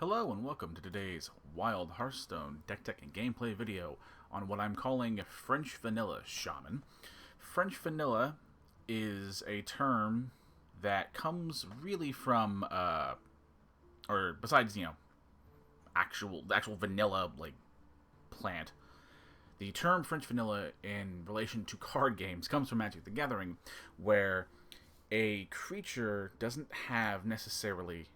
Hello and welcome to today's Wild Hearthstone deck tech and gameplay video on what I'm calling French Vanilla Shaman. French Vanilla is a term that comes really from, or besides, the actual vanilla, plant. The term French Vanilla in relation to card games comes from Magic the Gathering, where a creature doesn't have necessarily...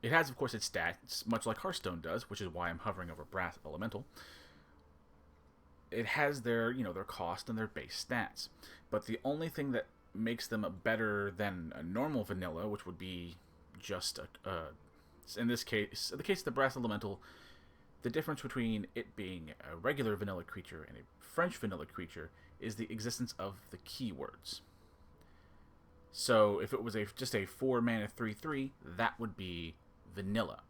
It has, of course, its stats, much like Hearthstone does, which is why I'm hovering over Brass Elemental. It has their, their cost and their base stats. But the only thing that makes them better than a normal vanilla, which would be just in this case, in the case of the Brass Elemental, the difference between it being a regular vanilla creature and a French vanilla creature is the existence of the keywords. So if it was just a 4-mana 3/3, that would be vanilla.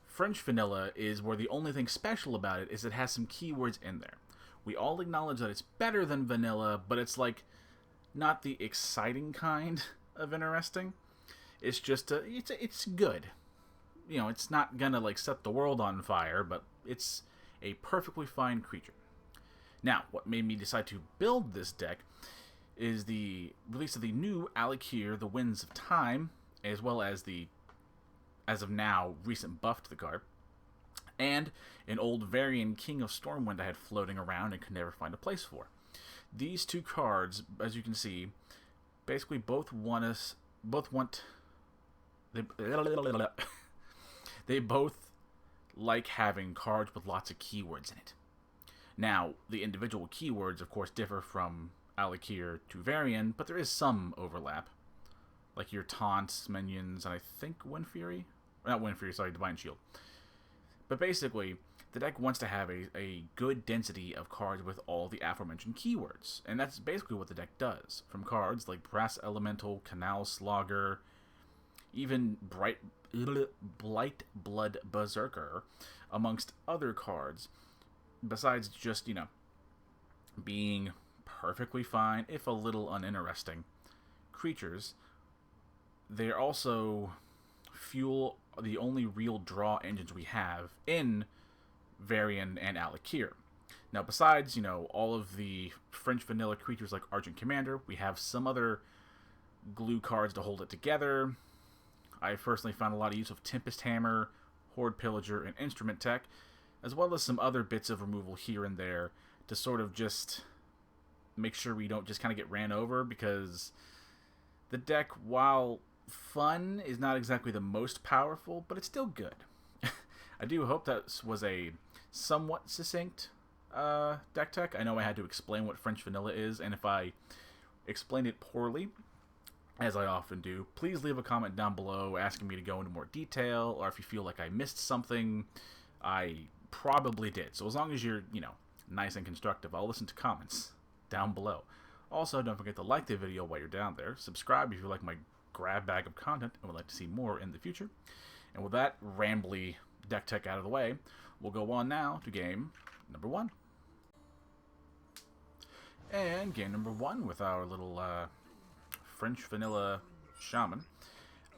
French vanilla is where the only thing special about it is it has some keywords in there. We all acknowledge that it's better than vanilla, but it's like not the exciting kind of interesting. It's just it's good. It's not gonna set the world on fire, but it's a perfectly fine creature. Now, what made me decide to build this deck is the release of the new Alakir, The Winds of Time, as well as the, as of now, recent buff to the card, and an old Varian King of Stormwind I had floating around and could never find a place for. These two cards, as you can see, basically both want they both like having cards with lots of keywords in it. Now, the individual keywords, of course, differ from Alakir to Varian, but there is some overlap. Like your taunts, minions, and I think Wind Fury? Not Wind Fury, sorry, Divine Shield. But basically, the deck wants to have a good density of cards with all the aforementioned keywords. And that's basically what the deck does. From cards like Brass Elemental, Canal Slogger, even Blight Blood Berserker, amongst other cards, besides just, being perfectly fine, if a little uninteresting, creatures. They also fuel the only real draw engines we have in Varian and Alakir. Now, besides, all of the French vanilla creatures like Argent Commander, we have some other glue cards to hold it together. I personally found a lot of use of Tempest Hammer, Horde Pillager, and Instrument Tech, as well as some other bits of removal here and there to sort of just make sure we don't just kind of get ran over, because the deck, while fun, is not exactly the most powerful, but it's still good. I do hope that was a somewhat succinct deck tech. I know I had to explain what French Vanilla is, and if I explained it poorly, as I often do, please leave a comment down below asking me to go into more detail, or if you feel like I missed something. I probably did. So as long as you're, nice and constructive, I'll listen to comments down below. Also, don't forget to like the video while you're down there. Subscribe if you like my grab bag of content and would like to see more in the future. And with that rambly deck tech out of the way, we'll go on now to game number 1. And game number 1 with our little French Vanilla Shaman.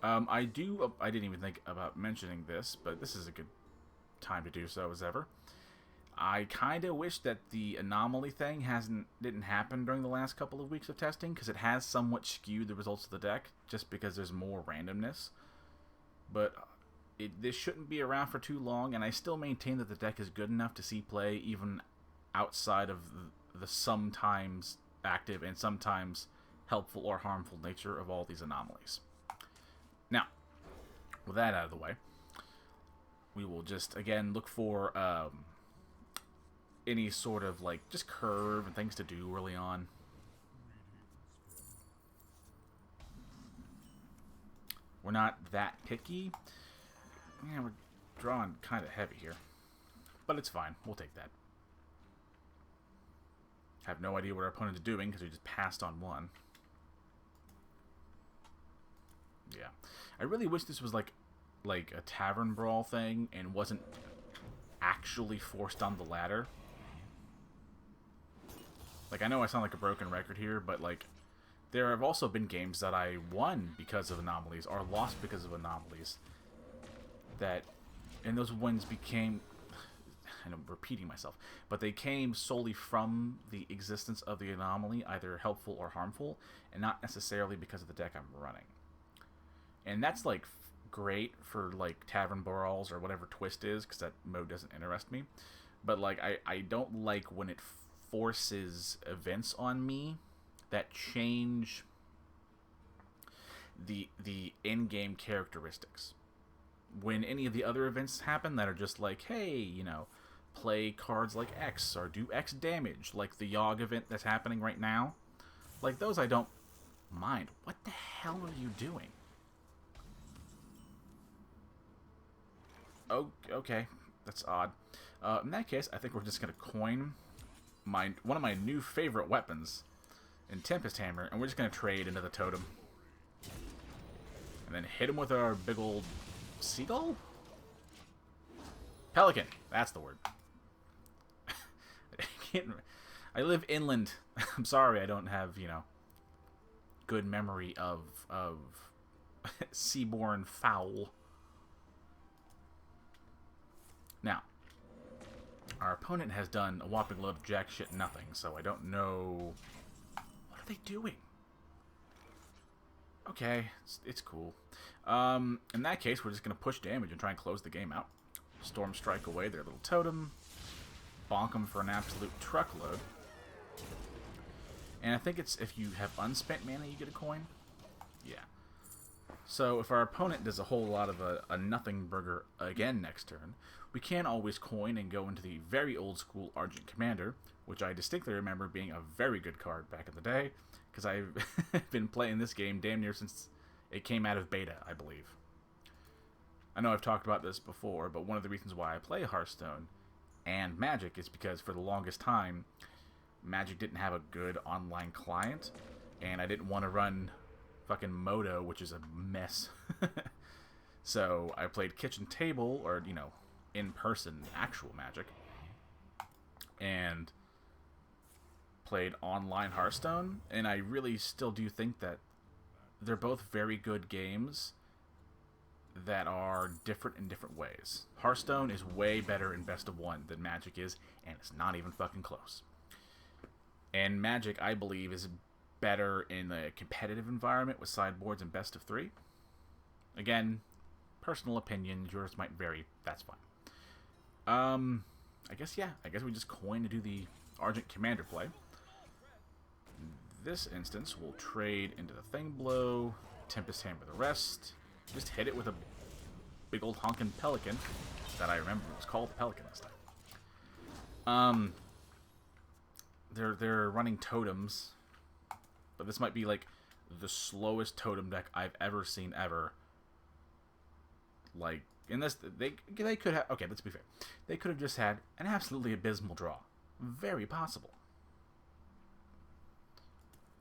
I didn't even think about mentioning this, but this is a good time to do so as ever. I kind of wish that the anomaly thing didn't happen during the last couple of weeks of testing, because it has somewhat skewed the results of the deck, just because there's more randomness. But this shouldn't be around for too long, and I still maintain that the deck is good enough to see play even outside of the sometimes active and sometimes helpful or harmful nature of all these anomalies. Now, with that out of the way, we will just, again, look for any sort of, just curve and things to do early on. We're not that picky. Yeah, we're drawing kind of heavy here. But it's fine. We'll take that. Have no idea what our opponent is doing, because we just passed on one. Yeah. I really wish this was like a tavern brawl thing and wasn't actually forced on the ladder. I know I sound like a broken record here, but there have also been games that I won because of anomalies or lost because of anomalies that And those wins became, and I'm repeating myself, but they came solely from the existence of the anomaly, either helpful or harmful, and not necessarily because of the deck I'm running. And that's like great for like tavern brawls or whatever twist is, because that mode doesn't interest me. But like I don't like when it forces events on me that change the in-game characteristics. When any of the other events happen that are just like, hey, you know, play cards like X or do X damage, like the Yogg event that's happening right now, like those I don't mind. What the hell are you doing? Oh, okay, that's odd. In that case, I think we're just gonna coin one of my new favorite weapons in Tempest Hammer, and we're just gonna trade into the totem, and then hit him with our big old seagull? Pelican. That's the word. I live inland. I'm sorry I don't have, you know, good memory of seaborne fowl. Now, our opponent has done a whopping load of jack shit nothing, so I don't know... What are they doing? Okay, it's cool. In that case, we're just going to push damage and try and close the game out. Storm Strike away their little totem. Bonk them for an absolute truckload. And I think it's if you have unspent mana, you get a coin. Yeah. So if our opponent does a whole lot of a nothing burger again next turn, we can always coin and go into the very old school Argent Commander, which I distinctly remember being a very good card back in the day, because I've been playing this game damn near since it came out of beta, I believe. I know I've talked about this before, but one of the reasons why I play Hearthstone and Magic is because for the longest time, Magic didn't have a good online client, and I didn't want to run fucking Modo, which is a mess. So I played kitchen table, or, you know, in-person actual Magic, and played online Hearthstone, and I really still do think that they're both very good games that are different in different ways. Hearthstone is way better in Best of 1 than Magic is, and it's not even fucking close. And Magic, I believe, is better in a competitive environment with sideboards and Best of 3. Again, personal opinion, yours might vary, that's fine. I guess we just coin to do the Argent Commander play. In this instance, we'll trade into the Thing Blow, Tempest Hammer the rest. Just hit it with a big old honkin' Pelican that I remember was called the Pelican this time. They're running totems, but this might be like the slowest totem deck I've ever seen ever. Like in this, they could have, okay, let's be fair. They could have just had an absolutely abysmal draw, very possible.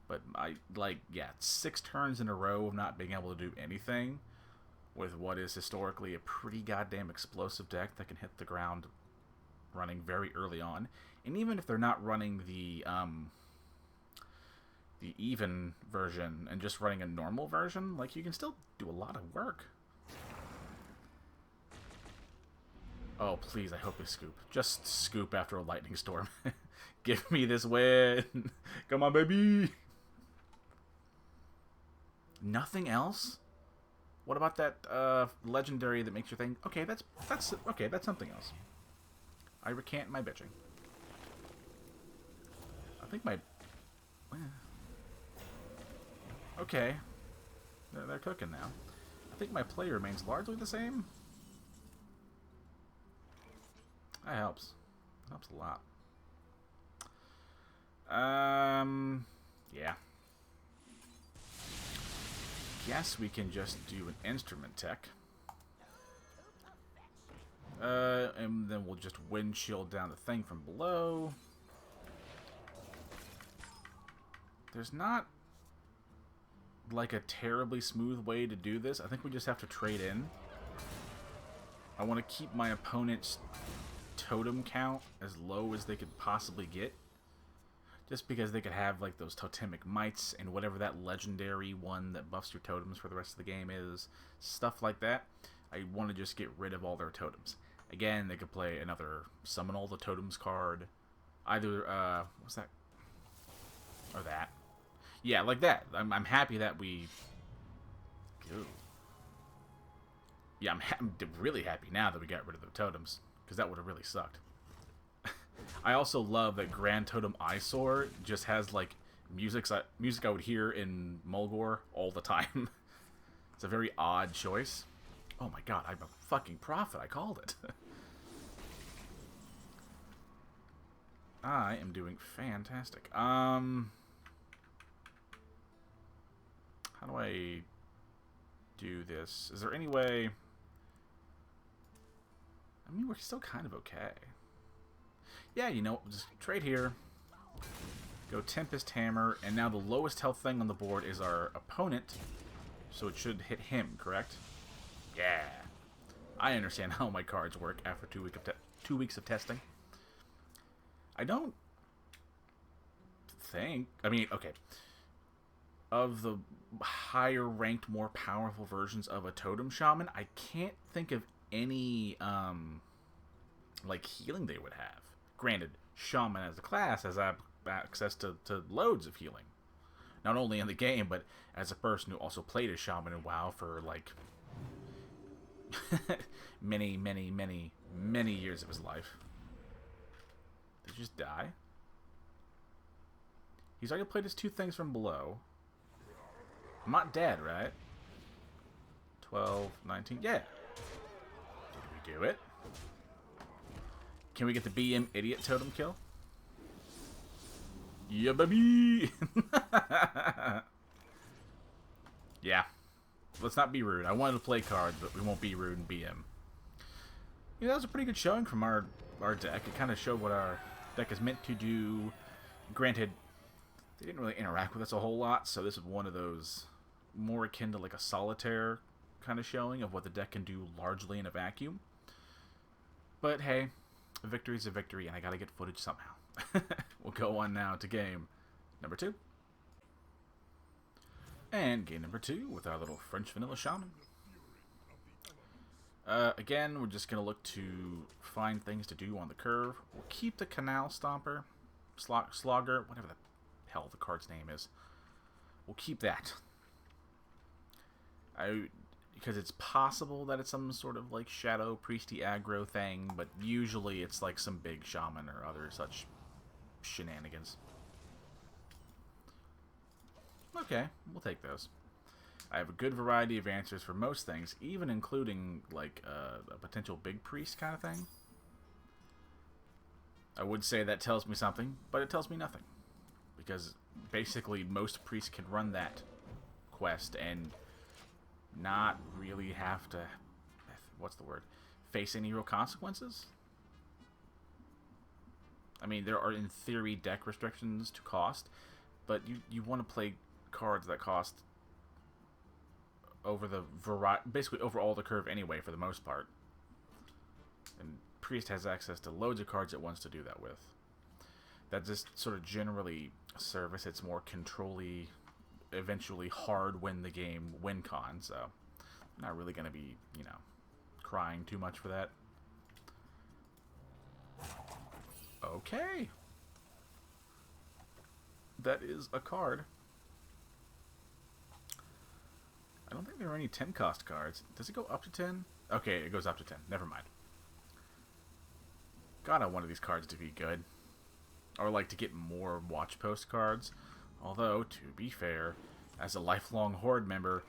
But I like, yeah, 6 turns in a row of not being able to do anything with what is historically a pretty goddamn explosive deck that can hit the ground running very early on. And even if they're not running the even version and just running a normal version, like, you can still do a lot of work. Oh, please, I hope they scoop. Just scoop after a lightning storm. Give me this win. Come on, baby. Nothing else? What about that legendary that makes you think, okay, that's something else. I recant my bitching. I think my... Okay. They're cooking now. I think my play remains largely the same. That helps. Helps a lot. Yeah. Guess we can just do an instrument tech. And then we'll just windshield down the thing from below. There's not like a terribly smooth way to do this. I think we just have to trade in. I want to keep my opponent's totem count as low as they could possibly get. Just because they could have like those totemic mites and whatever that legendary one that buffs your totems for the rest of the game is. Stuff like that. I want to just get rid of all their totems. Again, they could play another Summon All the Totems card. Either, what's that? Or that. Yeah, like that. I'm happy that we... Ew. Yeah, I'm really happy now that we got rid of the totems, because that would have really sucked. I also love that Grand Totem Eyesore just has, like, music I would hear in Mulgore all the time. It's a very odd choice. Oh my god, I'm a fucking prophet. I called it. I am doing fantastic. How do I do this? Is there any way... I mean, we're still kind of okay. Yeah, you know, just trade here. Go Tempest Hammer, and now the lowest health thing on the board is our opponent, so it should hit him, correct? Yeah. I understand how my cards work after 2 weeks of testing. I don't think... I mean, okay. Of the higher ranked, more powerful versions of a Totem Shaman, I can't think of any, like, healing they would have. Granted, Shaman as a class has access to loads of healing. Not only in the game, but as a person who also played as Shaman in WoW for, like, many, many, many, many years of his life. Did he just die? He's already played his 2 things from below. I'm not dead, right? 12, 19, yeah. Did we do it? Can we get the BM Idiot Totem kill? Yeah, baby! Yeah. Let's not be rude. I wanted to play cards, but we won't be rude and BM. Yeah, that was a pretty good showing from our deck. It kind of showed what our deck is meant to do. Granted, they didn't really interact with us a whole lot, so this is one of those more akin to like a solitaire kind of showing of what the deck can do largely in a vacuum. But hey, a victory's a victory, and I gotta get footage somehow. We'll go on now to game number 2. And game number 2 with our little French Vanilla Shaman. Again, we're just going to look to find things to do on the curve. We'll keep the Canal Stomper, Slogger, whatever the hell the card's name is. We'll keep that. Because it's possible that it's some sort of like Shadow Priesty aggro thing, but usually it's like some big Shaman or other such shenanigans. Okay, we'll take those. I have a good variety of answers for most things, even including like a potential big priest kind of thing. I would say that tells me something, but it tells me nothing. Because basically most priests can run that quest and not really have to, what's the word, face any real consequences? I mean, there are in theory deck restrictions to cost, but you want to play cards that cost over the basically over all the curve anyway for the most part. And Priest has access to loads of cards it wants to do that with. That just sort of generally service its more control-y, eventually hard win the game win con, so I'm not really going to be, you know, crying too much for that. Okay. That is a card. I don't think there are any 10 cost cards. Does it go up to 10? Okay, it goes up to 10. Never mind. God, I wanted these cards to be good. Or like to get more watch post cards. Although, to be fair, as a lifelong Horde member,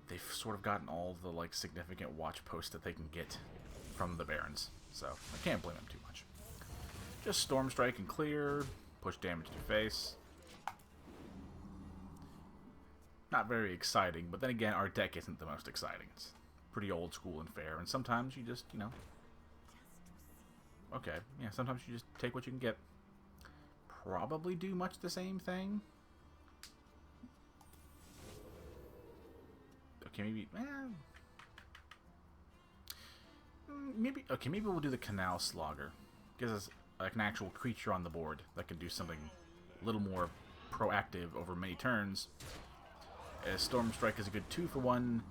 they've sort of gotten all the like significant watch posts that they can get from the Barons. So, I can't blame them too much. Just Storm Strike and clear. Push damage to face. Not very exciting, but then again, our deck isn't the most exciting. It's pretty old school and fair, and sometimes you just, you know... Okay, yeah, sometimes you just take what you can get. Probably do much the same thing. Okay, maybe... maybe... Okay, maybe we'll do the Canal Slogger. Gives us like an actual creature on the board that can do something a little more proactive over many turns. Storm Strike is a good 2-for-1.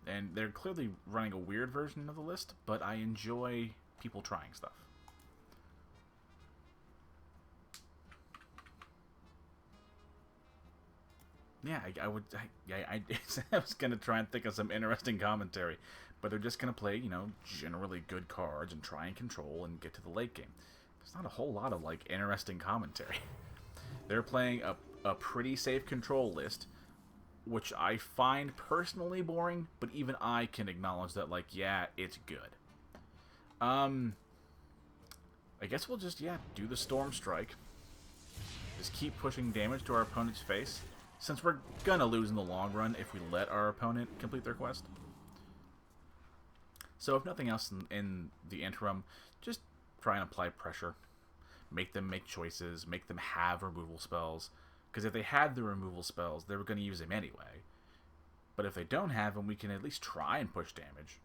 And they're clearly running a weird version of the list, but I enjoy people trying stuff. Yeah, I was going to try and think of some interesting commentary, but they're just going to play, you know, generally good cards and try and control and get to the late game. There's not a whole lot of, like, interesting commentary. They're playing a pretty safe control list, which I find personally boring, but even I can acknowledge that, like, yeah, it's good. I guess we'll just, yeah, do the Storm Strike. Just keep pushing damage to our opponent's face, since we're gonna lose in the long run if we let our opponent complete their quest. So if nothing else in the interim, just try and apply pressure. Make them make choices, make them have removal spells. Because if they had the removal spells, they were going to use them anyway. But if they don't have them, we can at least try and push damage.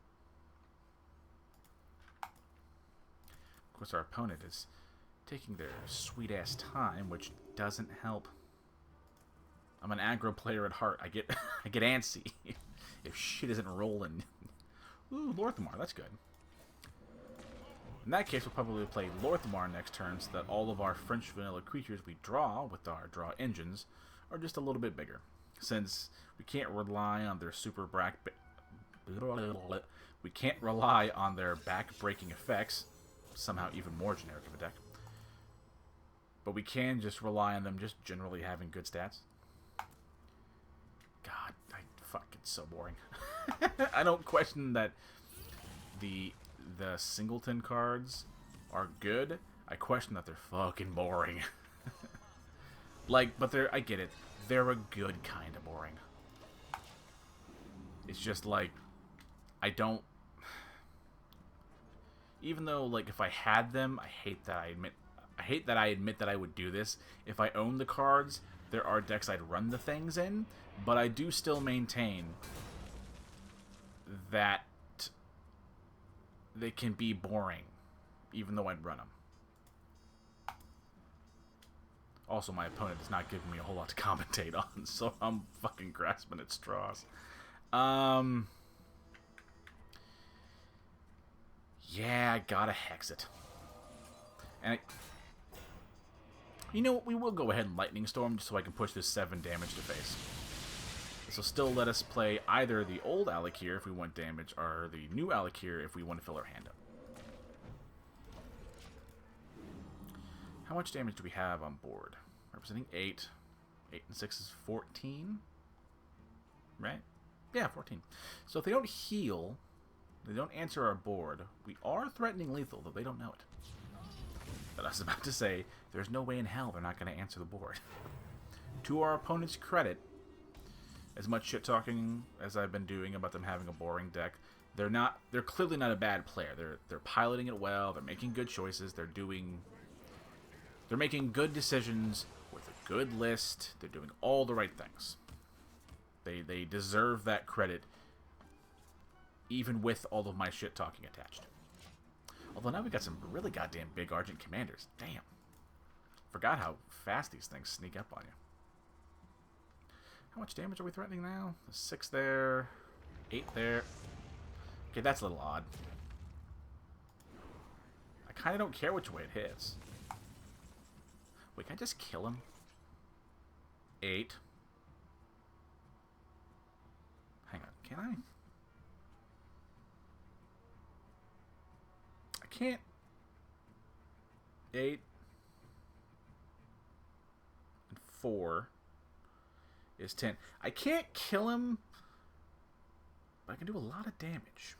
Of course, our opponent is taking their sweet-ass time, which doesn't help. I'm an aggro player at heart. I get I get antsy if shit isn't rolling. Ooh, Lorthamar, that's good. In that case, we'll probably play Lorthamar next turn so that all of our French vanilla creatures we draw with our draw engines are just a little bit bigger. Since we can't rely on their we can't rely on their back-breaking effects, somehow even more generic of a deck. But we can just rely on them just generally having good stats. God, it's so boring. I don't question that the singleton cards are good. I question that they're fucking boring. Like, but I get it. They're a good kind of boring. It's just like, I don't... Even though, like, if I had them, I hate that I admit that I would do this. If I own the cards, there are decks I'd run the things in, but I do still maintain that they can be boring, even though I'd run them. Also, my opponent is not giving me a whole lot to commentate on, so I'm fucking grasping at straws. Yeah, I gotta hex it. And you know what? We will go ahead and Lightning Storm just so I can push this 7 damage to face. This will still let us play either the old Alakir if we want damage, or the new Alakir if we want to fill our hand up. How much damage do we have on board? Representing 8. 8 and 6 is 14. Right? Yeah, 14. So if they don't heal, they don't answer our board, we are threatening lethal, though they don't know it. But I was about to say, there's no way in hell they're not going to answer the board. To our opponent's credit, as much shit-talking as I've been doing about them having a boring deck, they're clearly not a bad player. They're piloting it well, they're making good choices, they're making good decisions with a good list, they're doing all the right things. They deserve that credit, even with all of my shit-talking attached. Although now we got some really goddamn big Argent Commanders. Damn. Forgot how fast these things sneak up on you. How much damage are we threatening now? 6 there, 8 there. Okay, that's a little odd. I kind of don't care which way it hits. Wait, can I just kill him? 8. Hang on, can I? I can't. 8. And 4. Is 10. I can't kill him, but I can do a lot of damage.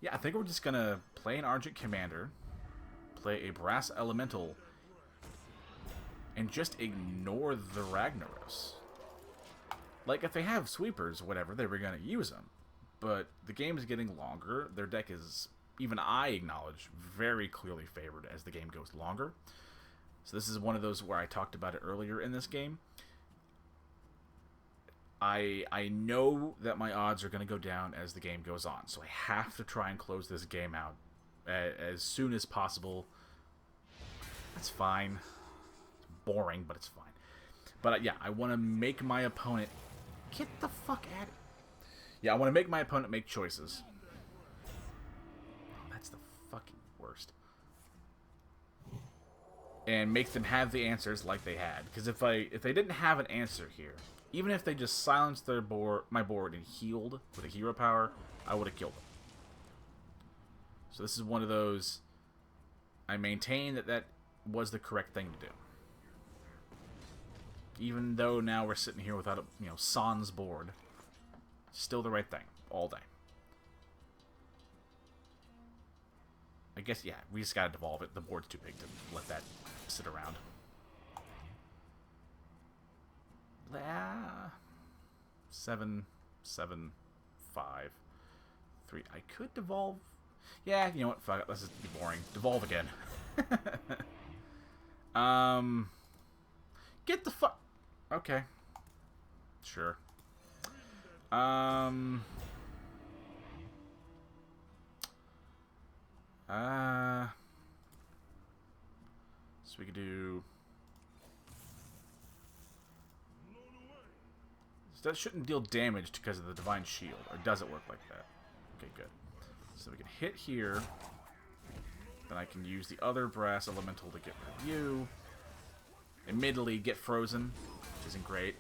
Yeah, I think we're just going to play an Argent Commander, play a Brass Elemental, and just ignore the Ragnaros. Like, if they have sweepers, whatever, they were going to use them. But the game is getting longer. Their deck is, even I acknowledge, very clearly favored as the game goes longer. So this is one of those where I talked about it earlier in this game. I know that my odds are going to go down as the game goes on, so I have to try and close this game out as soon as possible. That's fine. It's boring, but it's fine. But yeah, I want to make my opponent get the fuck at it. Yeah, I want to make my opponent make choices. Oh, that's the fucking worst. And make them have the answers like they had. Because if they didn't have an answer here, even if they just silenced my board and healed with a hero power, I would have killed them. So this is one of those. I maintain that was the correct thing to do. Even though now we're sitting here without a sans board, still the right thing all day. I guess, yeah, we just gotta devolve it. The board's too big to let that sit around. 7, 7, 5, 3. I could devolve. Yeah, you know what? Fuck it. Let's just be boring. Devolve again. Get the fuck. Okay. Sure. So we could do. So that shouldn't deal damage because of the Divine Shield, or does it work like that? Okay, good. So we can hit here. Then I can use the other Brass Elemental to get rid of you. Admittedly, get frozen, which isn't great.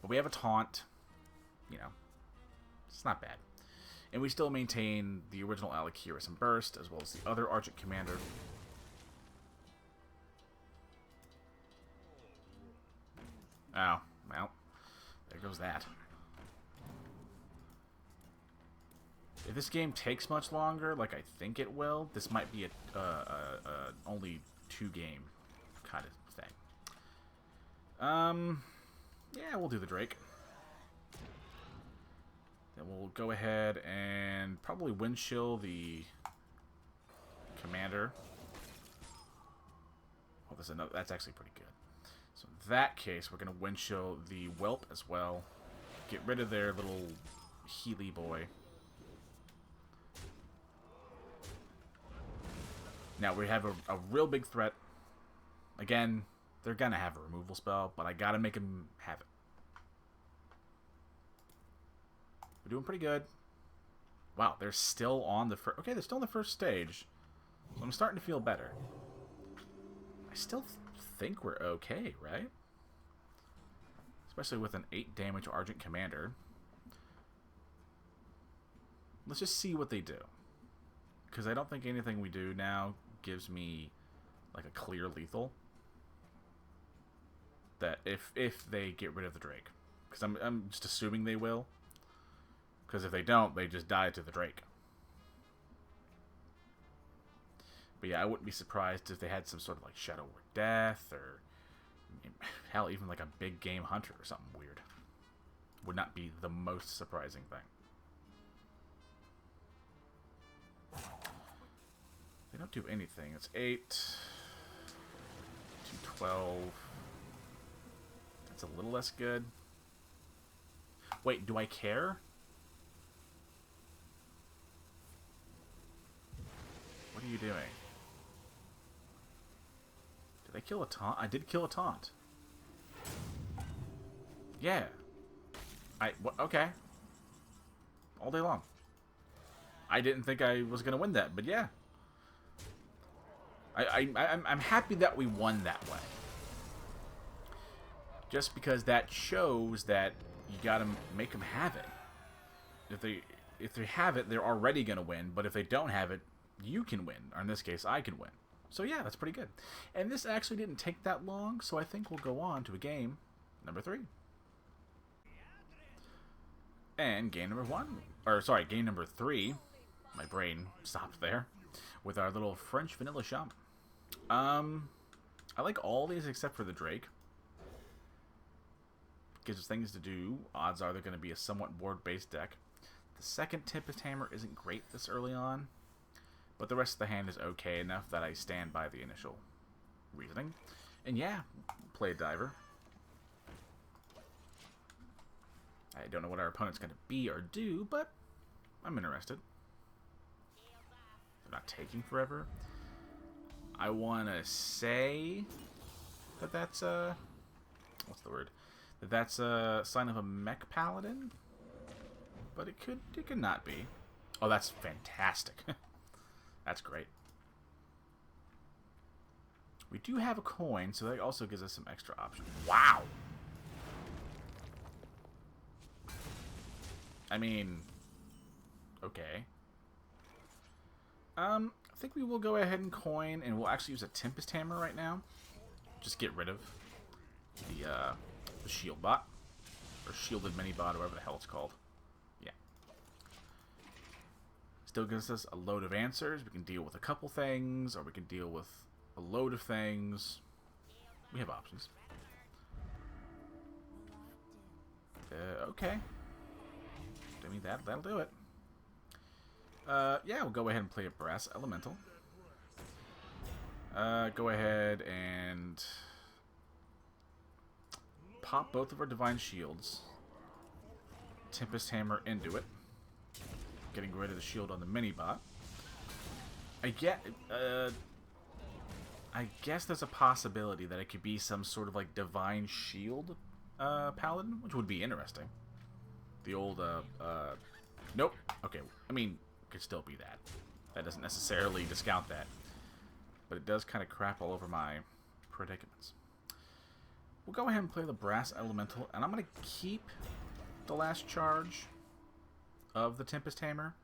But we have a taunt. You know, it's not bad. And we still maintain the original Alakiris and Burst, as well as the other Argent Commander. Oh, well, there goes that. If this game takes much longer, like I think it will, this might be a only 2-game kind of thing. Yeah, we'll do the Drake. Then we'll go ahead and probably wind chill the commander. Oh, there's another. That's actually pretty good. So in that case, we're going to wind chill the whelp as well. Get rid of their little Healy boy. Now we have a real big threat. Again, they're going to have a removal spell, but I got to make them have it. We're doing pretty good. Wow, they're still on the first. Okay, they're still on the first stage. So I'm starting to feel better. I still think we're okay, right? Especially with an 8 damage Argent Commander. Let's just see what they do. Because I don't think anything we do now gives me like a clear lethal. That if they get rid of the Drake. Because I'm just assuming they will. Because if they don't, they just die to the Drake. But yeah, I wouldn't be surprised if they had some sort of like Shadow Word Death, or hell, even like a big game Hunter or something weird. Would not be the most surprising thing. They don't do anything. It's 8 to 12. That's a little less good. Wait, do I care? What are you doing? Did I kill a taunt? I did kill a taunt. Yeah. Okay. All day long. I didn't think I was going to win that, but yeah. I'm happy that we won that way. Just because that shows that you got to make them have it. If they have it, they're already going to win, but if they don't have it, you can win, or in this case, I can win. So yeah, that's pretty good. And this actually didn't take that long, so I think we'll go on to a game number 3. And game number 1, or sorry, game number 3. My brain stopped there with our little French Vanilla Shaman. I like all these except for the Drake. Gives us things to do. Odds are they're going to be a somewhat board-based deck. The second Tempest Hammer isn't great this early on. But the rest of the hand is okay enough that I stand by the initial reasoning. And yeah, play a Diver. I don't know what our opponent's going to be or do, but I'm interested. They're not taking forever. I want to say that that's a... What's the word? That that's a sign of a Mech Paladin? but it could not be. Oh, that's fantastic. That's great. We do have a coin, so that also gives us some extra options. Wow! I mean, okay. I think we will go ahead and coin, and we'll actually use a Tempest Hammer right now. Just get rid of the shield bot. Or shielded mini bot, or whatever the hell it's called. Yeah. Still gives us a load of answers. We can deal with a couple things, or we can deal with a load of things. We have options. Okay. I mean, that'll do it. Yeah, we'll go ahead and play a Brass Elemental. Go ahead and pop both of our Divine Shields. Tempest Hammer into it. Getting rid of the shield on the mini-bot. I guess there's a possibility that it could be some sort of like Divine Shield Paladin, which would be interesting. The old, nope. Okay, I mean, it could still be that. That doesn't necessarily discount that. But it does kind of crap all over my predicaments. We'll go ahead and play the Brass Elemental, and I'm going to keep the last charge of the Tempest Hammer.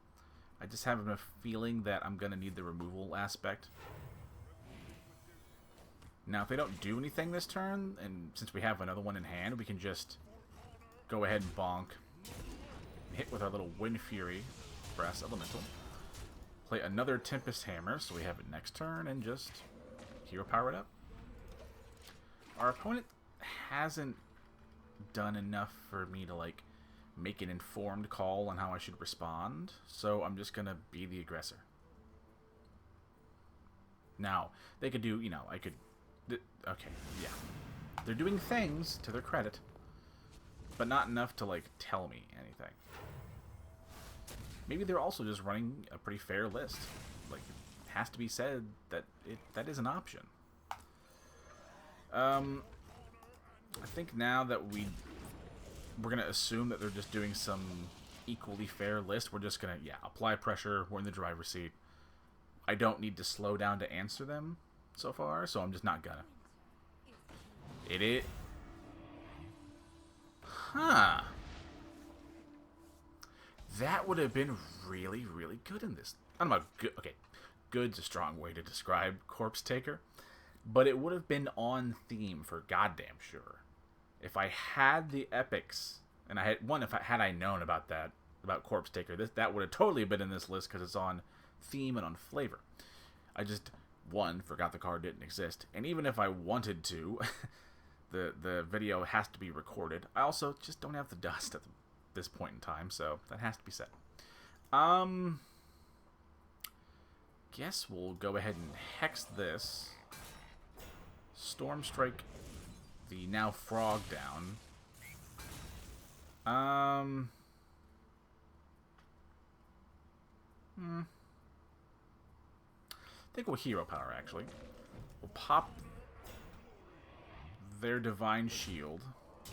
I just have a feeling that I'm going to need the removal aspect. Now, if they don't do anything this turn, and since we have another one in hand, we can just go ahead and bonk. Hit with our little Wind Fury Brass Elemental. Play another Tempest Hammer, so we have it next turn, and just hero power it up. Our opponent hasn't done enough for me to, like, make an informed call on how I should respond, so I'm just gonna be the aggressor. Now, they could do, you know, I could... Okay, yeah. They're doing things, to their credit, but not enough to, like, tell me anything. Maybe they're also just running a pretty fair list. Like, it has to be said that that is an option. I think now that we're going to assume that they're just doing some equally fair list, we're just going to, yeah, apply pressure. We're in the driver's seat. I don't need to slow down to answer them so far, so I'm just not gonna. It. Huh. That would have been really, really good in this. I don't know about good. Okay, good's a strong way to describe Corpse Taker, but it would have been on theme for goddamn sure. If I had the epics, and I had I known about that, about Corpse Taker, that would have totally been in this list because it's on theme and on flavor. I just, one, forgot the card didn't exist, and even if I wanted to, the video has to be recorded. I also just don't have the dust at this point in time, so that has to be said. Guess we'll go ahead and hex this. Storm Strike the now frog down. I think we'll hero power, actually. We'll pop their Divine Shield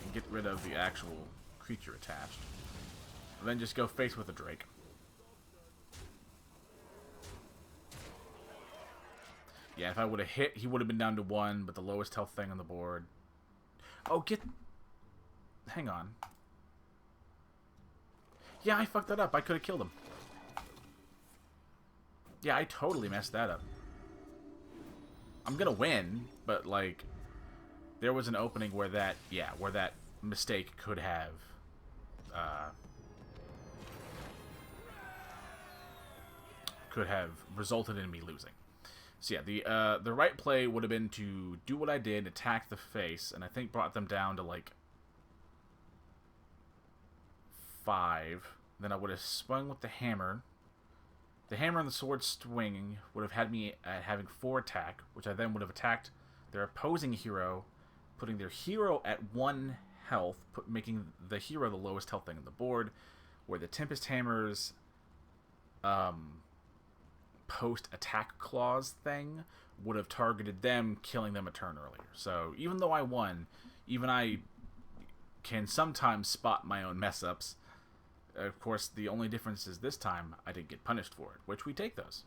and get rid of the actual creature attached. And then just go face with a Drake. Yeah, if I would have hit, he would have been down to 1, but the lowest health thing on the board. Oh, hang on. Yeah, I fucked that up. I could have killed him. Yeah, I totally messed that up. I'm gonna win, but, like, there was an opening where that mistake could have, resulted in me losing. So yeah, the right play would have been to do what I did, attack the face, and I think brought them down to, like, 5. Then I would have swung with the hammer. The hammer and the sword swinging would have had me at having 4 attack, which I then would have attacked their opposing hero, putting their hero at 1 health, making the hero the lowest health thing on the board, where the Tempest Hammer's post-attack clause thing would have targeted them, killing them a turn earlier. So even though I won, even I can sometimes spot my own mess-ups. of course, the only difference is this time I didn't get punished for it, which we take those.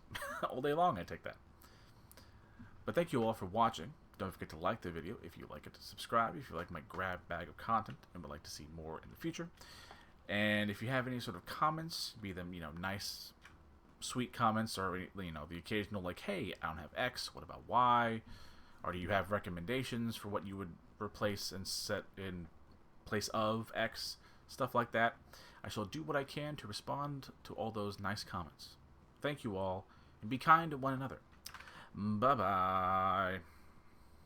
All day long I take that. But thank you all for watching. Don't forget to like the video if you like it, subscribe if you like my grab bag of content and would like to see more in the future. And if you have any sort of comments, be them, nice, sweet comments, or, the occasional, like, hey, I don't have X, what about Y? Or do you have recommendations for what you would replace and set in place of X? Stuff like that. I shall do what I can to respond to all those nice comments. Thank you all, and be kind to one another. Bye-bye.